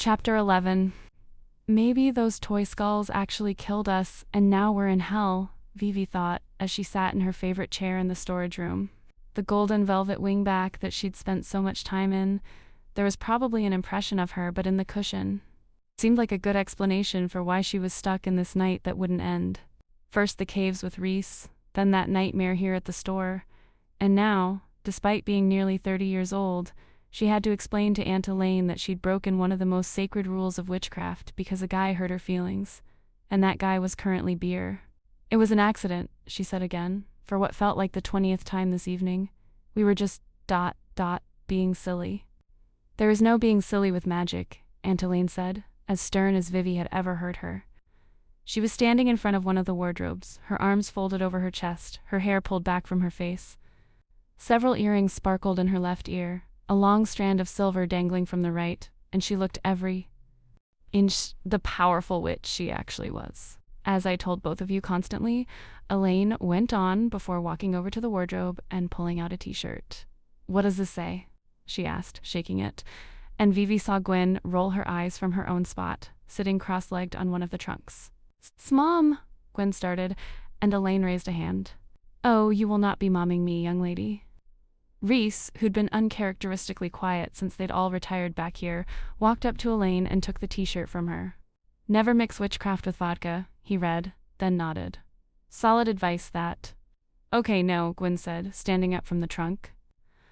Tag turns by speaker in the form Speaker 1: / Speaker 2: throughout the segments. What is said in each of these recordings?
Speaker 1: Chapter 11. Maybe those toy skulls actually killed us, and now we're in hell, Vivi thought, as she sat in her favorite chair in the storage room. The golden velvet wingback that she'd spent so much time in, there was probably an impression of her, but in the cushion. It seemed like a good explanation for why she was stuck in this night that wouldn't end. First the caves with Reese, then that nightmare here at the store, and now, despite being nearly 30 years old, she had to explain to Aunt Elaine that she'd broken one of the most sacred rules of witchcraft because a guy hurt her feelings, and that guy was currently Beer. It was an accident, she said again, for what felt like the 20th time this evening. We were just being silly. There is no being silly with magic, Aunt Elaine said, as stern as Vivi had ever heard her. She was standing in front of one of the wardrobes, her arms folded over her chest, her hair pulled back from her face. Several earrings sparkled in her left ear, a long strand of silver dangling from the right, and she looked every inch the powerful witch she actually was. As I told both of you constantly, Elaine went on before walking over to the wardrobe and pulling out a t-shirt. What does this say? She asked, shaking it, and Vivi saw Gwen roll her eyes from her own spot, sitting cross-legged on one of the trunks. "Mom," Gwen started, and Elaine raised a hand. "Oh, you will not be momming me, young lady." Reese, who'd been uncharacteristically quiet since they'd all retired back here, walked up to Elaine and took the t-shirt from her. "Never mix witchcraft with vodka," he read, then nodded. "Solid advice, that." "Okay, no," Gwen said, standing up from the trunk.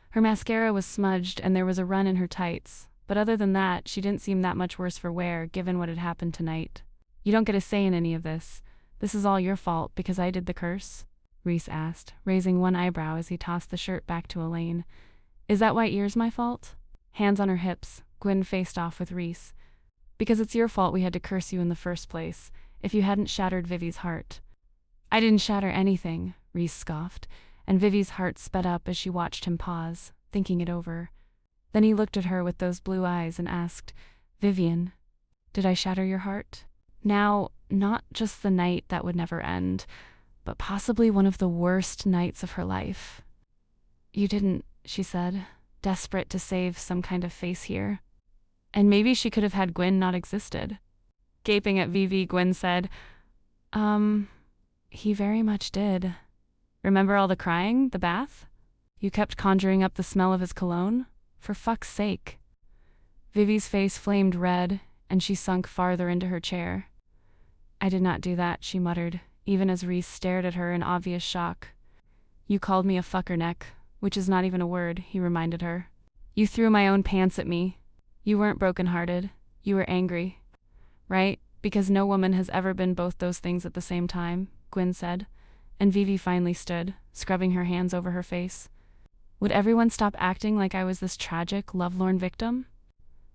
Speaker 1: Her mascara was smudged and there was a run in her tights, but other than that, she didn't seem that much worse for wear, given what had happened tonight. "You don't get a say in any of this. This is all your fault because I did the curse?" Reese asked, raising one eyebrow as he tossed the shirt back to Elaine. "Is that why ear's my fault?" Hands on her hips, Gwen faced off with Reese. "Because it's your fault we had to curse you in the first place, if you hadn't shattered Vivi's heart." "I didn't shatter anything," Reese scoffed, and Vivi's heart sped up as she watched him pause, thinking it over. Then he looked at her with those blue eyes and asked, "Vivian, did I shatter your heart?" Now, not just the night that would never end, but possibly one of the worst nights of her life. "You didn't," she said, desperate to save some kind of face here. And maybe she could have had Gwen not existed. Gaping at Vivi, Gwen said, He very much did. Remember all the crying, the bath? You kept conjuring up the smell of his cologne? For fuck's sake." Vivi's face flamed red, and she sunk farther into her chair. "I did not do that," she muttered, even as Reese stared at her in obvious shock. "You called me a fuckerneck, which is not even a word," he reminded her. "You threw my own pants at me. You weren't broken-hearted. You were angry. Right? Because no woman has ever been both those things at the same time," Gwen said, and Vivi finally stood, scrubbing her hands over her face. "Would everyone stop acting like I was this tragic, lovelorn victim?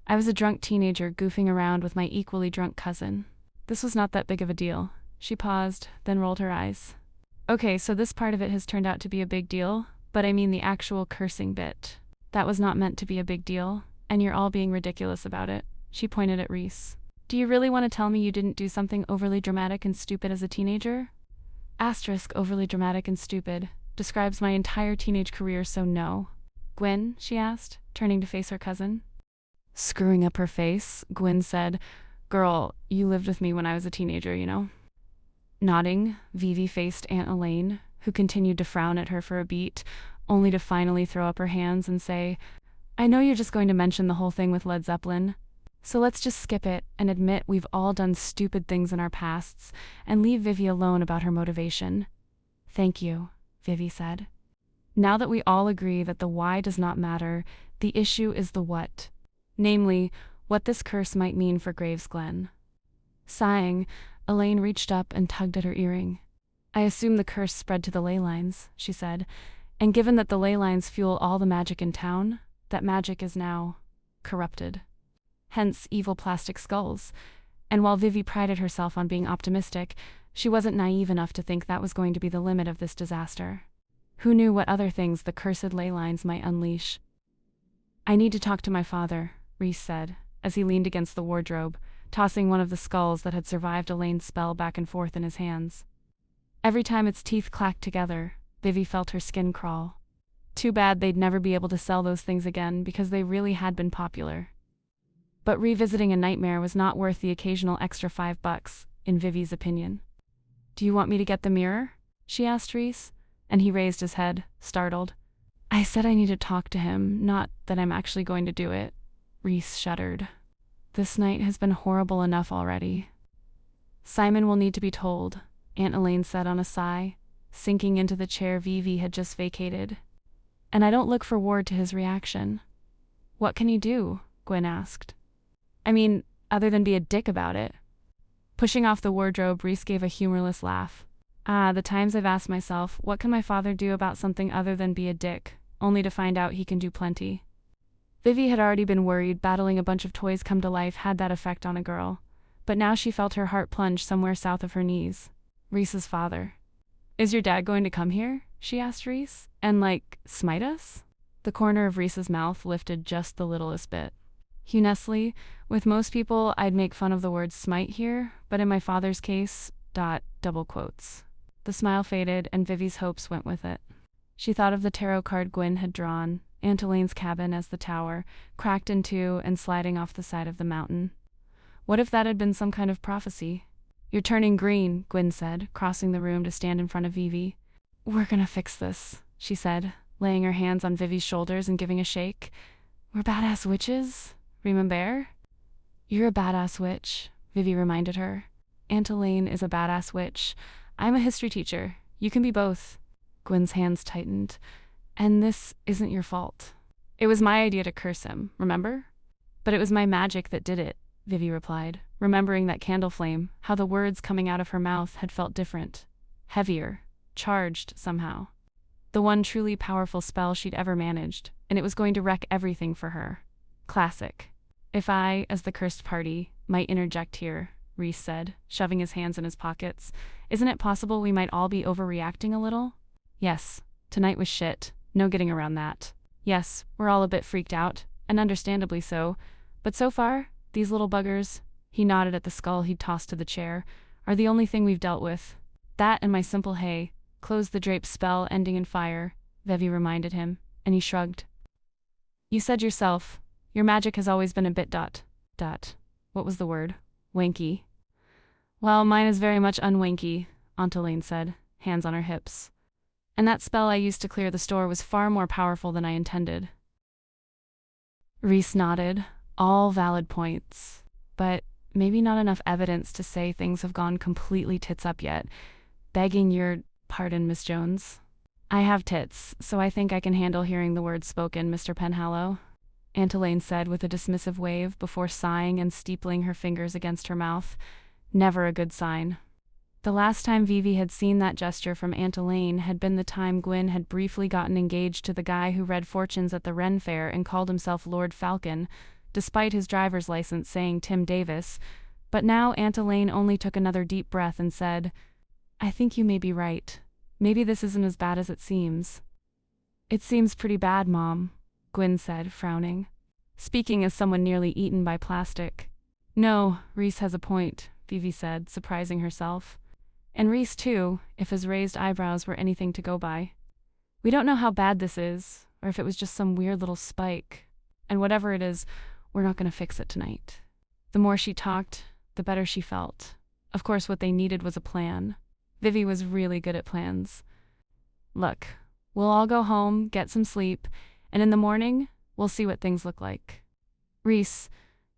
Speaker 1: I was a drunk teenager goofing around with my equally drunk cousin. This was not that big of a deal." She paused, then rolled her eyes. "Okay, so this part of it has turned out to be a big deal, but I mean the actual cursing bit. That was not meant to be a big deal, and you're all being ridiculous about it." She pointed at Reese. "Do you really want to tell me you didn't do something overly dramatic and stupid as a teenager?" Asterisk overly dramatic and stupid describes my entire teenage career, so no. "Gwen?" she asked, turning to face her cousin. Screwing up her face, Gwen said, "Girl, you lived with me when I was a teenager, you know?" Nodding, Vivi faced Aunt Elaine, who continued to frown at her for a beat, only to finally throw up her hands and say, "I know you're just going to mention the whole thing with Led Zeppelin, so let's just skip it and admit we've all done stupid things in our pasts and leave Vivi alone about her motivation." "Thank you," Vivi said. "Now that we all agree that the why does not matter, the issue is the what. Namely, what this curse might mean for Graves Glen." Sighing, Elaine reached up and tugged at her earring. "I assume the curse spread to the ley lines," she said, "and given that the ley lines fuel all the magic in town, that magic is now corrupted. Hence evil plastic skulls." And while Vivi prided herself on being optimistic, she wasn't naive enough to think that was going to be the limit of this disaster. Who knew what other things the cursed ley lines might unleash? "I need to talk to my father," Reese said, as he leaned against the wardrobe, tossing one of the skulls that had survived Elaine's spell back and forth in his hands. Every time its teeth clacked together, Vivi felt her skin crawl. Too bad they'd never be able to sell those things again because they really had been popular. But revisiting a nightmare was not worth the occasional extra $5, in Vivi's opinion. "Do you want me to get the mirror?" she asked Reese, and he raised his head, startled. "I said I need to talk to him, not that I'm actually going to do it." Reese shuddered. "This night has been horrible enough already." "Simon will need to be told," Aunt Elaine said on a sigh, sinking into the chair Vivi had just vacated. "And I don't look forward to his reaction." "What can he do?" Gwen asked. "I mean, other than be a dick about it." Pushing off the wardrobe, Reese gave a humorless laugh. The times I've asked myself, what can my father do about something other than be a dick, only to find out he can do plenty. Vivi had already been worried battling a bunch of toys come to life had that effect on a girl, but now she felt her heart plunge somewhere south of her knees. Reese's father. "Is your dad going to come here?" she asked Reese. "And, smite us?" The corner of Reese's mouth lifted just the littlest bit. Honestly, with most people, I'd make fun of the word smite here, but in my father's case, double quotes. The smile faded, and Vivi's hopes went with it. She thought of the tarot card Gwen had drawn, Aunt Elaine's cabin as the tower, cracked in two and sliding off the side of the mountain. What if that had been some kind of prophecy? "You're turning green," Gwen said, crossing the room to stand in front of Vivi. "We're gonna fix this," she said, laying her hands on Vivi's shoulders and giving a shake. "We're badass witches, remember?" "You're a badass witch," Vivi reminded her. "Aunt Elaine is a badass witch. I'm a history teacher. You can be both." Gwen's hands tightened. "And this isn't your fault." "It was my idea to curse him, remember?" "But it was my magic that did it," Vivi replied, remembering that candle flame, how the words coming out of her mouth had felt different. Heavier. Charged, somehow. The one truly powerful spell she'd ever managed, and it was going to wreck everything for her. Classic. "If I, as the cursed party, might interject here," Reese said, shoving his hands in his pockets. "Isn't it possible we might all be overreacting a little?" "Yes, tonight was shit. No getting around that. Yes, we're all a bit freaked out, and understandably so, but so far, these little buggers," he nodded at the skull he'd tossed to the chair, "are the only thing we've dealt with. That and my simple hey, close the drape spell ending in fire," Vivi reminded him, and he shrugged. "You said yourself, your magic has always been a bit what was the word? Wanky." "Well, mine is very much unwanky," Aunt Elaine said, hands on her hips. "And that spell I used to clear the store was far more powerful than I intended." Reese nodded. All valid points. But maybe not enough evidence to say things have gone completely tits up yet. Begging your pardon, Miss Jones. "I have tits, so I think I can handle hearing the words spoken, Mr. Penhallow," Aunt Elaine said with a dismissive wave before sighing and steepling her fingers against her mouth. Never a good sign. The last time Vivi had seen that gesture from Aunt Elaine had been the time Gwen had briefly gotten engaged to the guy who read fortunes at the Ren Fair and called himself Lord Falcon, despite his driver's license saying Tim Davis. But now Aunt Elaine only took another deep breath and said, "I think you may be right. Maybe this isn't as bad as it seems." "It seems pretty bad, Mom," Gwen said, frowning. Speaking as someone nearly eaten by plastic. "No, Reese has a point," Vivi said, surprising herself. "And Reese too, if his raised eyebrows were anything to go by. We don't know how bad this is, or if it was just some weird little spike. And whatever it is, we're not going to fix it tonight." The more she talked, the better she felt. Of course, what they needed was a plan. Vivi was really good at plans. "Look, we'll all go home, get some sleep, and in the morning, we'll see what things look like. Reese,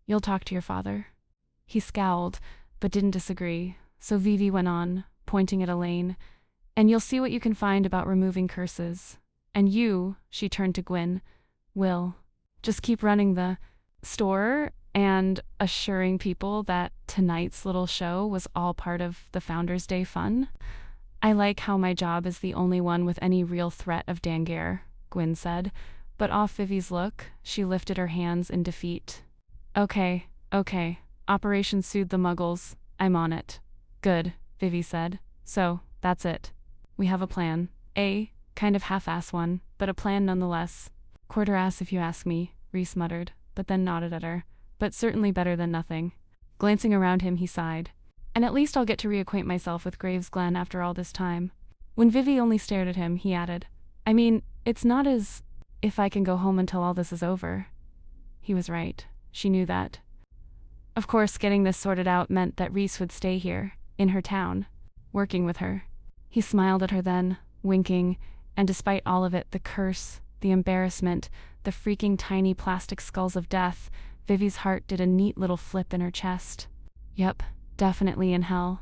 Speaker 1: you'll talk to your father." He scowled, but didn't disagree, so Vivi went on, pointing at Elaine, "And you'll see what you can find about removing curses. And you," she turned to Gwen, "will just keep running the store and assuring people that tonight's little show was all part of the Founders' Day fun." "I like how my job is the only one with any real threat of Dangare," Gwen said, but off Vivi's look, she lifted her hands in defeat. Okay. Operation Soothe the Muggles. I'm on it." "Good," Vivi said. "So, that's it. We have a plan. Kind of half-ass one, but a plan nonetheless." "Quarter-ass if you ask me," Reese muttered, but then nodded at her. "But certainly better than nothing." Glancing around him, he sighed. "And at least I'll get to reacquaint myself with Graves Glen after all this time." When Vivi only stared at him, he added, "I mean, it's not as if I can go home until all this is over." He was right. She knew that. Of course, getting this sorted out meant that Reese would stay here, in her town, working with her. He smiled at her then, winking, and despite all of it, the curse, the embarrassment, the freaking tiny plastic skulls of death, Vivi's heart did a neat little flip in her chest. Yep, definitely in hell.